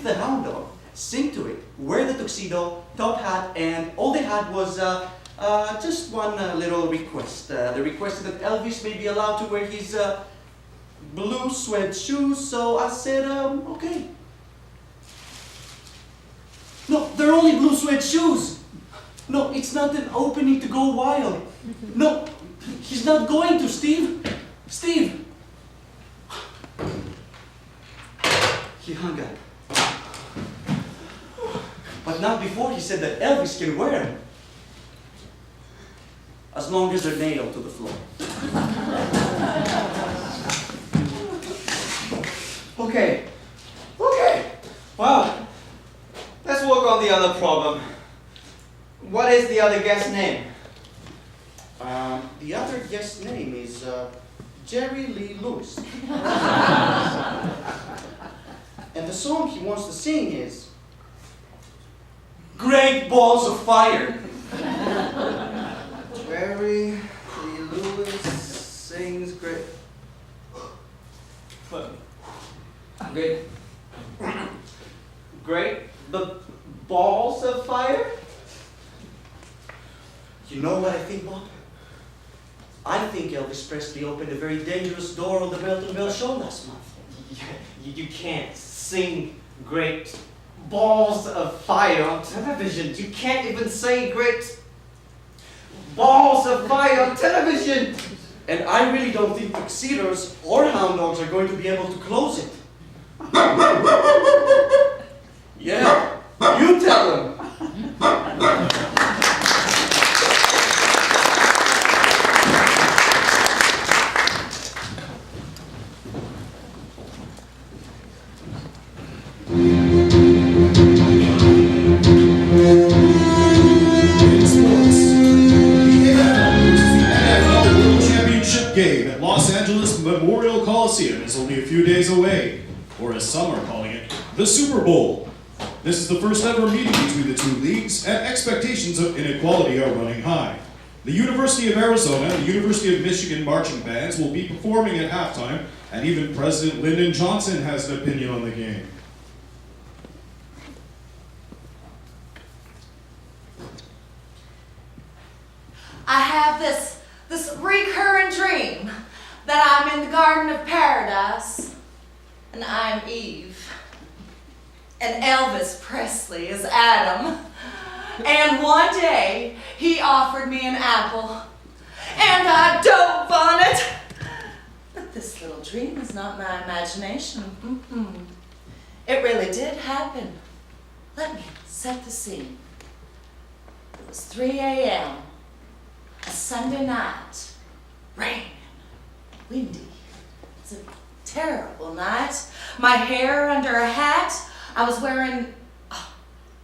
the hound dog, sing to it, wear the tuxedo, top hat, and all they had was just one little request. They requested that Elvis may be allowed to wear his blue suede shoes, so I said, okay. No, they're only blue suede shoes. No, it's not an opening to go wild. No, he's not going to, Steve. Steve. He hung up. But not before he said that Elvis can wear them. As long as they're nailed to the floor. Okay. Well, let's work on the other problem. What is the other guest's name? The other guest's name is Jerry Lee Lewis. And the song he wants to sing is Great Balls of Fire. Jerry Lee Lewis sings great. Great balls of fire? You know what I think, Bob? I think Elvis Presley opened a very dangerous door on the Belton Bell show last month. You can't sing great balls of fire on television. You can't even say great balls of fire on television. And I really don't think tuxedos or hound dogs are going to be able to close it. Yeah, you tell them. Game at Los Angeles Memorial Coliseum is only a few days away, or as some are calling it, the Super Bowl. This is the first ever meeting between the two leagues, and expectations of inequality are running high. The University of Arizona and the University of Michigan marching bands will be performing at halftime, and even President Lyndon Johnson has an opinion on the game. I have this recurrent dream that I'm in the Garden of Paradise and I'm Eve and Elvis Presley is Adam, and one day he offered me an apple and I dove on it. But this little dream is not my imagination. It really did happen. Let me set the scene. It was 3 a.m. a Sunday night, rain, windy. It's a terrible night. My hair under a hat. I was wearing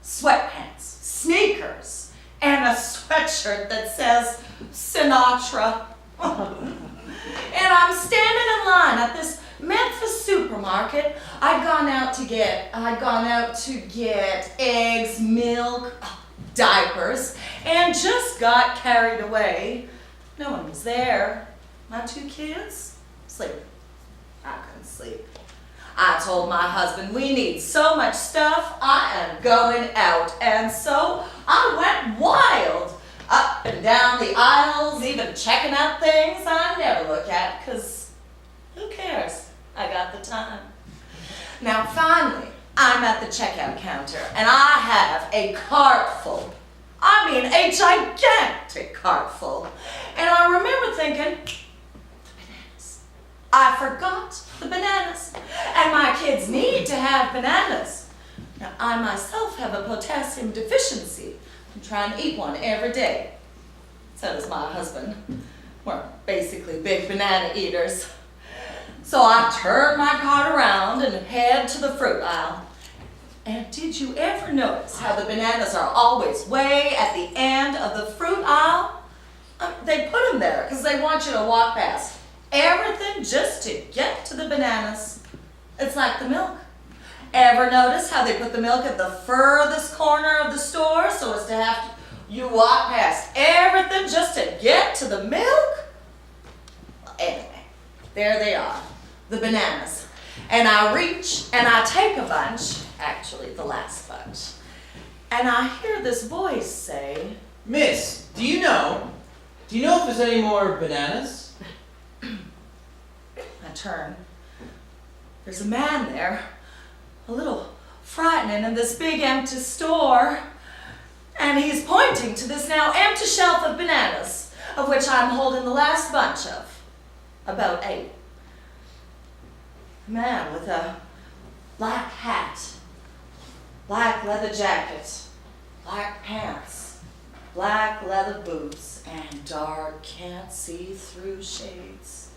sweatpants, sneakers, and a sweatshirt that says Sinatra. And I'm standing in line at this Memphis supermarket. I'd gone out to get eggs, milk, diapers, and just got carried away. No one was there. My 2 kids, sleeping. I couldn't sleep. I told my husband, we need so much stuff, I am going out. And so I went wild, up and down the aisles, even checking out things I never look at, because who cares? I got the time. Now finally, I'm at the checkout counter, and I have a cart full. I mean, a gigantic cart full. And I remember thinking, the bananas. I forgot the bananas. And my kids need to have bananas. Now, I myself have a potassium deficiency. I'm trying to eat one every day. So does my husband. We're basically big banana eaters. So I turn my cart around and head to the fruit aisle. And did you ever notice how the bananas are always way at the end of the fruit aisle? They put them there because they want you to walk past everything just to get to the bananas. It's like the milk. Ever notice how they put the milk at the furthest corner of the store so as to have you walk past everything just to get to the milk? Well, anyway, there they are, the bananas. And I reach and I take a bunch. Actually, actually the last bunch. And I hear this voice say, Miss, do you know if there's any more bananas? I turn. There's a man there, a little frightening, in this big empty store. And he's pointing to this now empty shelf of bananas, of which I'm holding the last bunch of, about 8. A man with a black hat, black leather jacket, black pants, black leather boots, and dark, can't see through shades.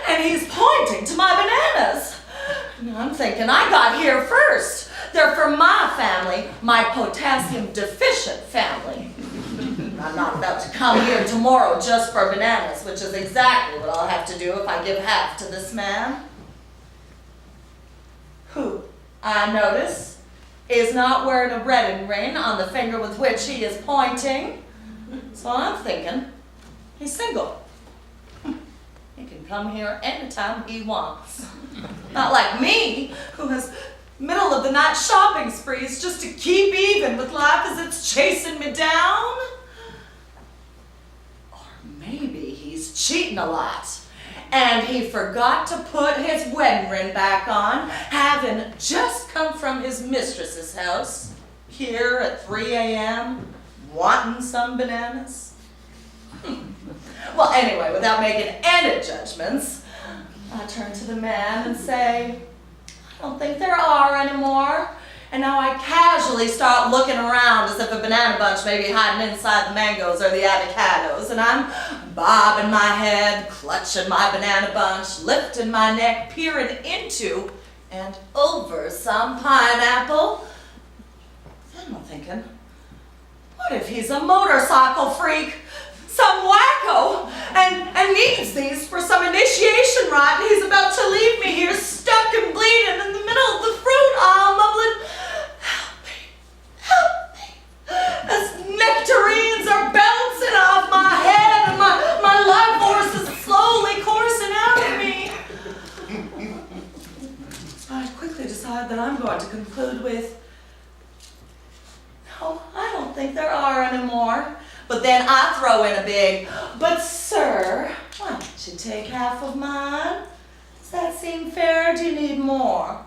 And he's pointing to my bananas. And I'm thinking, I got here first. They're from my family, my potassium deficient family. I'm not about to come here tomorrow just for bananas, which is exactly what I'll have to do if I give half to this man. Who, I notice, is not wearing a wedding ring on the finger with which he is pointing. So I'm thinking, he's single. He can come here anytime he wants. Not like me, who has middle of the night shopping sprees just to keep even with life as it's chasing me down. Or maybe he's cheating a lot, and he forgot to put his wedding ring back on, having just come from his mistress's house here at 3 a.m. wanting some bananas. Well, anyway, without making any judgments, I turn to the man and say, I don't think there are anymore. And now I casually start looking around as if a banana bunch may be hiding inside the mangoes or the avocados. And I'm bobbing my head, clutching my banana bunch, lifting my neck, peering into and over some pineapple. Then I'm thinking, what if he's a motorcycle freak? Some wacko, and needs these for some initiation rite, and he's about to leave me here stuck and bleeding in the middle of the fruit aisle, mumbling, help me, as nectarines are bouncing off my head and my life force is slowly coursing out of me. So I quickly decide that I'm going to conclude with, no, I don't think there are anymore. But then I throw in a big, but sir, why don't you take half of mine? Does that seem fair, or do you need more?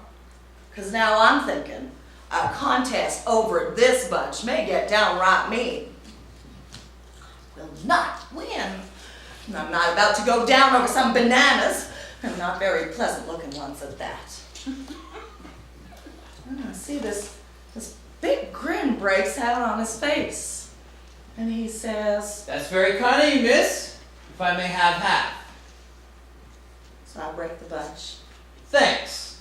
Because now I'm thinking, a contest over this bunch may get downright mean. I will not win. And I'm not about to go down over some bananas, and not very pleasant looking ones at that. And I see this big grin breaks out on his face. And he says, That's very kind of you, miss. If I may have half. So I break the bunch. Thanks.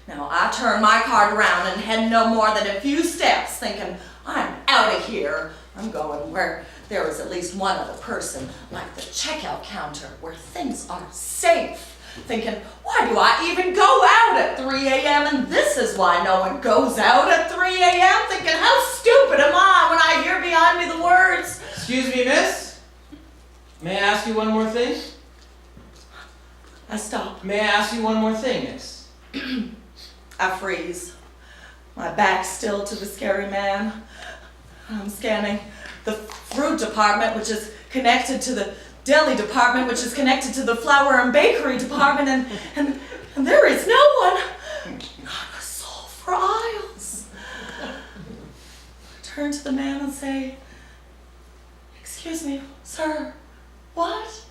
Now I turn my cart around and head no more than a few steps, thinking, I'm out of here. I'm going where there is at least one other person, like the checkout counter, where things are safe. Thinking, why do I even go out at 3 a.m.? And this is why no one goes out at 3 a.m. Thinking, how stupid am I when I hear behind me the words, Excuse me, miss? May I ask you one more thing? I stop. May I ask you one more thing, miss? I freeze. My back still to the scary man. I'm scanning the fruit department, which is connected to the deli department, which is connected to the flour and bakery department, and there is no one. Not a soul for aisles. I turn to the man and say, excuse me, sir, what?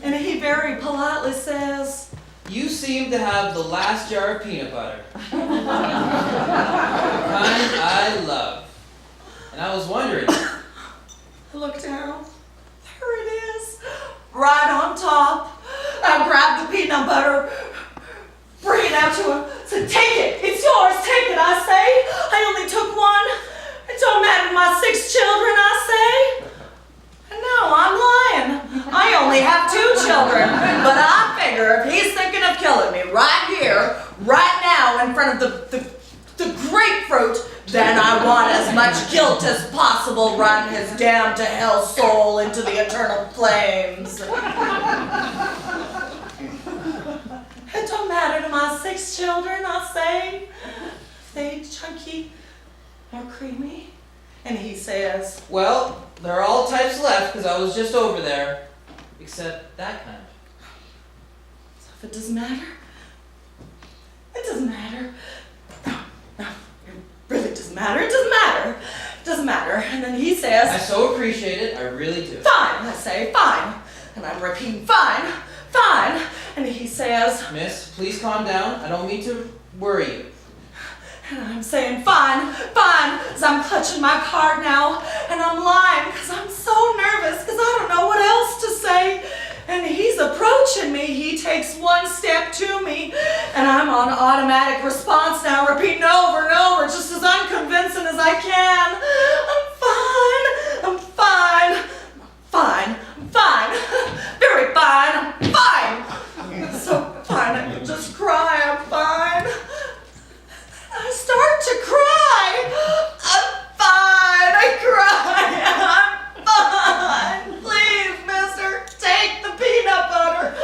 And he very politely says, You seem to have the last jar of peanut butter. The kind I love. And I was wondering, I look down. There it is, right on top. I grab the peanut butter, bring it out to him, said, take it, it's yours, take it, I say. I only took one. It don't matter to my 6 children, I say. And no, I'm lying. I only have 2 children, but I figure if he's thinking of killing me right here, right now, in front of the grapefruit, then I want as much guilt as possible riding his damned to hell soul into the eternal flames. It don't matter to my 6 children, I say. If they chunky or creamy? And he says, Well, there are all types left because I was just over there. Except that kind. so if it doesn't matter, it doesn't matter. No, it really doesn't matter. It doesn't matter. It doesn't matter. And then he I says, so appreciate it. I really do. fine. I say, fine. And I'm repeating, fine, fine. And he says, Miss, please calm down. I don't mean to worry you. and I'm saying, fine, fine, as I'm clutching my card now, and I'm lying because I'm so nervous because I don't know what else to say. And he's approaching me. He takes one step to me, and I'm on automatic response now, repeating over and over, just as unconvincing as I can. I'm fine, I'm fine, very fine, I'm fine. So fine, I can just cry, I'm fine. I start to cry. I'm fine. I cry. I'm fine. Please, mister, take the peanut butter.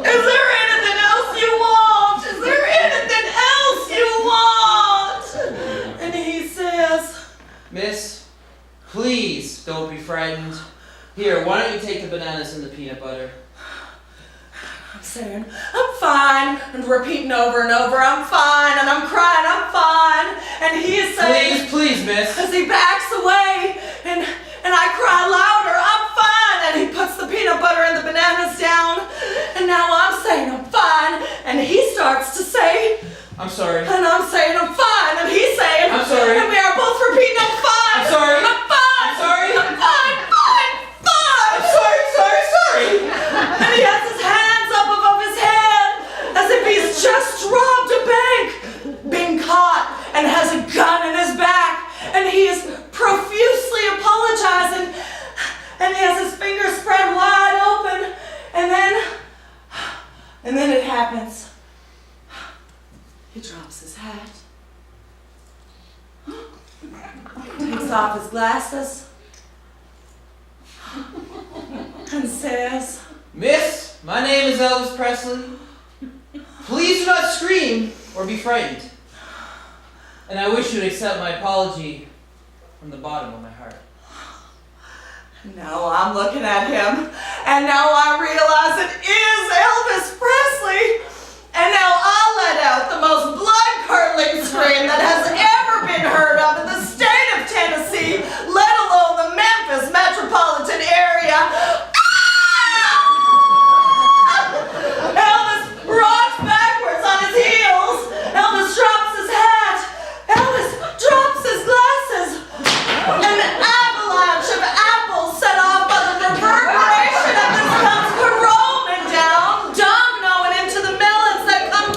Is there anything else you want? Is there anything else you want? And he says, Miss, please don't be frightened. Here, why don't you take the bananas and the peanut butter? I'm saying, I'm fine, and repeating over and over, I'm fine, and I'm crying, I'm fine. And he is saying, Please, miss. as he backs away, and I cry louder, I'm fine, and he puts the peanut butter and the bananas down, and now I'm saying I'm fine, and he starts to say, I'm sorry. and I'm saying I'm fine, and he's saying, I'm sorry. and we are both repeating I'm fine, I'm sorry. I'm fine, I'm sorry. I'm fine, fine, fine. I'm sorry. And he has his hands up above his head as if he's just robbed a bank, been caught, and has a gun in his back. And he is profusely apologizing, and he has his fingers spread wide open. And then it happens. He drops his hat, takes off his glasses, and says, Miss, my name is Elvis Presley. Please do not scream or be frightened. And I wish you'd accept my apology from the bottom of my heart. now I'm looking at him, and now I realize it is Elvis Presley. And now I let out the most blood-curdling scream that has ever been heard of in the state of Tennessee, let alone the Memphis metropolitan area. Elvis rocks backwards on his heels. Elvis drops his hat. Elvis drops his glasses. An avalanche of apples set off by the reverberation of this comes caroming down, dominoing into the melons that come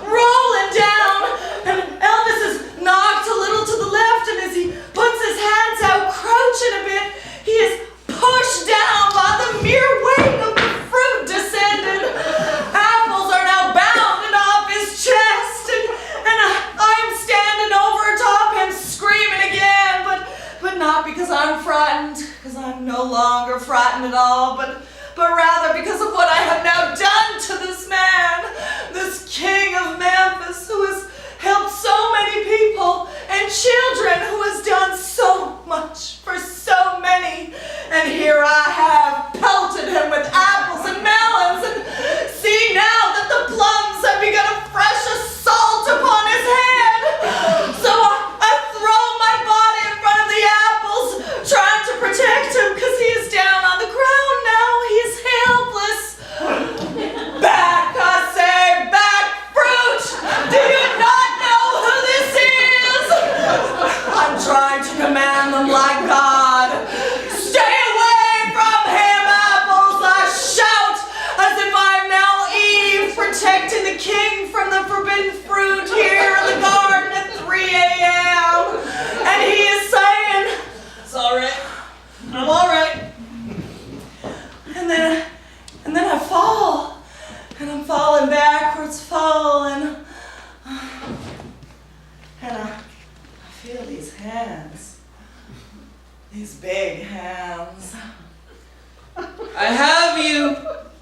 rolling down. And Elvis is knocked a little to the left, and as he puts his hands out, crouching a bit, he is pushed down by the mere weight of the fruit descending. Apples are now bounding off his chest, and I'm standing over atop him screaming again, but not because I'm frightened, because I'm no longer frightened at all, but rather because of what I have now done to this man, this king of Memphis, who has helped so many people and children, who has done so much for so many. And here I have pelted him with apples and melons, and see now that the plums have begun a fresh assault upon his head. So I throw my body in front of the apples, trying to protect him, because he is down on the ground now. He is helpless. Back, I say, back, fruit! Do you not know who this is? I'm trying to command them like God. Stay away from him, apples! I shout as if I'm now Eve, protecting the king from the forbidden fruit here in the garden at 3 a.m. And he is saying, It's all right. I'm all right. and then I fall, and I'm falling backwards, falling, and I feel these hands, these big hands. I have you.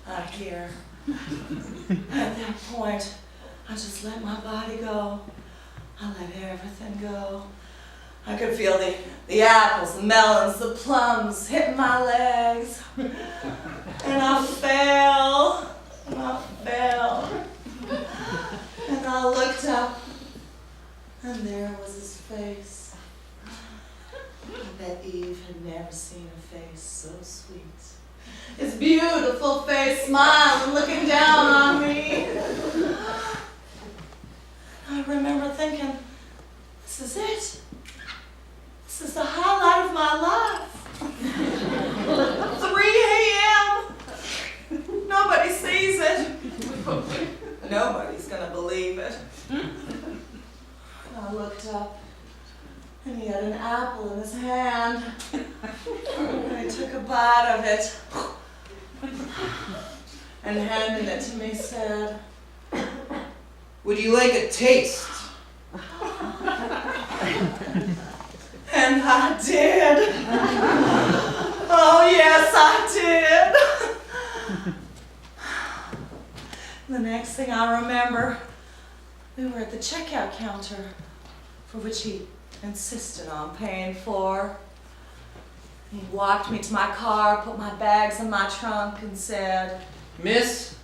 I hear. At that point, I just let my body go. I let everything go. I could feel the apples, the melons, the plums hitting my legs. And I fell, and I fell. And I looked up, and there was his face. I bet Eve had never seen a face so sweet. His beautiful face smiling, looking down on me. I remember thinking, this is it. This is the highlight of my life. 3 a.m. Nobody sees it. Nobody's gonna believe it. And I looked up, and he had an apple in his hand. And I took a bite of it, and handing it to me said, Would you like a taste? and I did. Oh yes, I did. The next thing I remember, we were at the checkout counter, for which he insisted on paying for. He walked me to my car, put my bags in my trunk, and said, Miss,